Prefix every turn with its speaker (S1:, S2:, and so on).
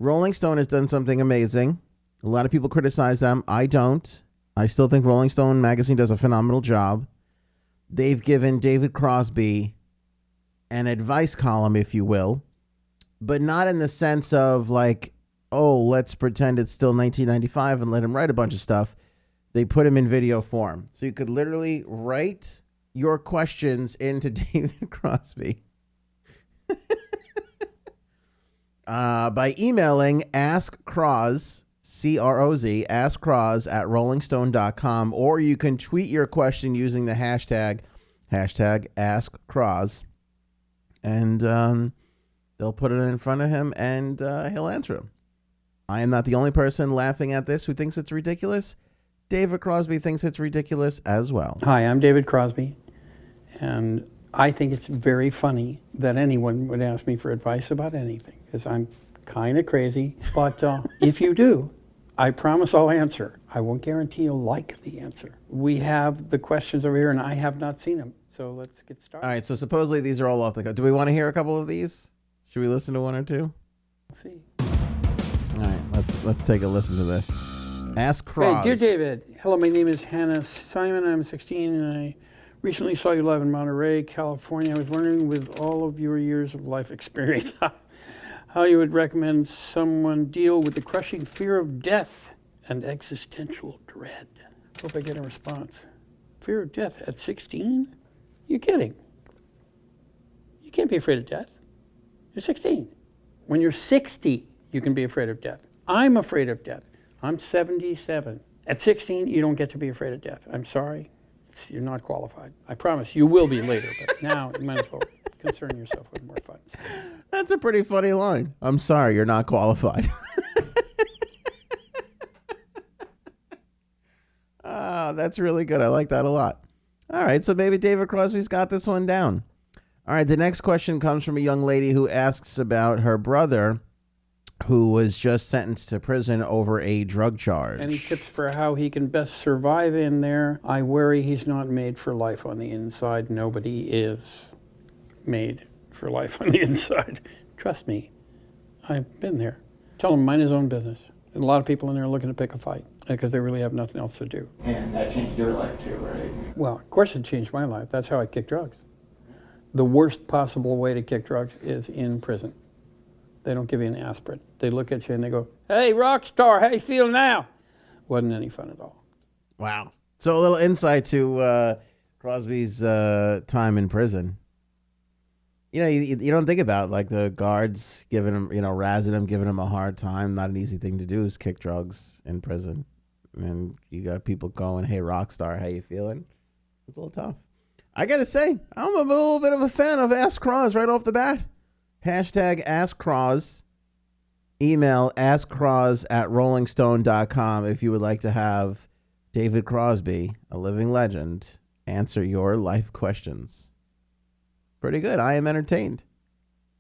S1: Rolling Stone has done something amazing. A lot of people criticize them. I don't. I still think Rolling Stone magazine does a phenomenal job. They've given David Crosby an advice column, if you will, but not in the sense of like, oh, let's pretend it's still 1995 and let him write a bunch of stuff. They put him in video form. So you could literally write your questions into David Crosby by emailing Ask Croz, C-R-O-Z, Ask Croz at rollingstone.com, or you can tweet your question using the hashtag Ask Croz, and they'll put it in front of him and he'll answer them. I am not the only person laughing at this who thinks it's ridiculous. David Crosby thinks it's ridiculous as well.
S2: Hi, I'm David Crosby, and I think it's very funny that anyone would ask me for advice about anything, because I'm kind of crazy. But if you do, I promise I'll answer. I won't guarantee you'll like the answer. We have the questions over here, and I have not seen them. So let's get started.
S1: All right, so supposedly these are all off the cuff. Do we want to hear a couple of these? Should we listen to one or two?
S2: Let's see.
S1: All right, let's take a listen to this. Ask Croz.
S2: Hey, dear David, hello, my name is Hannah Simon. I'm 16, and I recently saw you live in Monterey, California. I was wondering, with all of your years of life experience, how you would recommend someone deal with the crushing fear of death and existential dread. Hope I get a response. Fear of death at 16? You're kidding. You can't be afraid of death. You're 16. When you're 60, you can be afraid of death. I'm afraid of death. I'm 77. At 16, you don't get to be afraid of death. I'm sorry. You're not qualified. I promise you will be later, but now you might as well concern yourself with more fun.
S1: That's a pretty funny line. I'm sorry, you're not qualified. That's really good. I like that a lot. All right, so maybe David Crosby's got this one down. All right, the next question comes from a young lady who asks about her brother who was just sentenced to prison over a drug charge.
S2: Any tips for how he can best survive in there? I worry he's not made for life on the inside. Nobody is made for life on the inside. Trust me, I've been there. Tell him, mind his own business. And a lot of people in there are looking to pick a fight because they really have nothing else to do.
S3: And that changed your life too, right?
S2: Well, of course it changed my life. That's how I kicked drugs. The worst possible way to kick drugs is in prison. They don't give you an aspirin. They look at you and they go, hey, rock star, how you feel now? Wasn't any fun at all.
S1: Wow. So a little insight to Crosby's time in prison. You know, you don't think about like the guards giving him, razzing him, giving him a hard time. Not an easy thing to do is kick drugs in prison. And you got people going, hey, rock star, how you feeling? It's a little tough. I got to say, I'm a little bit of a fan of Ask Croz right off the bat. Hashtag Ask Croz. Email askcroz at rollingstone.com if you would like to have David Crosby, a living legend, answer your life questions. Pretty good. I am entertained.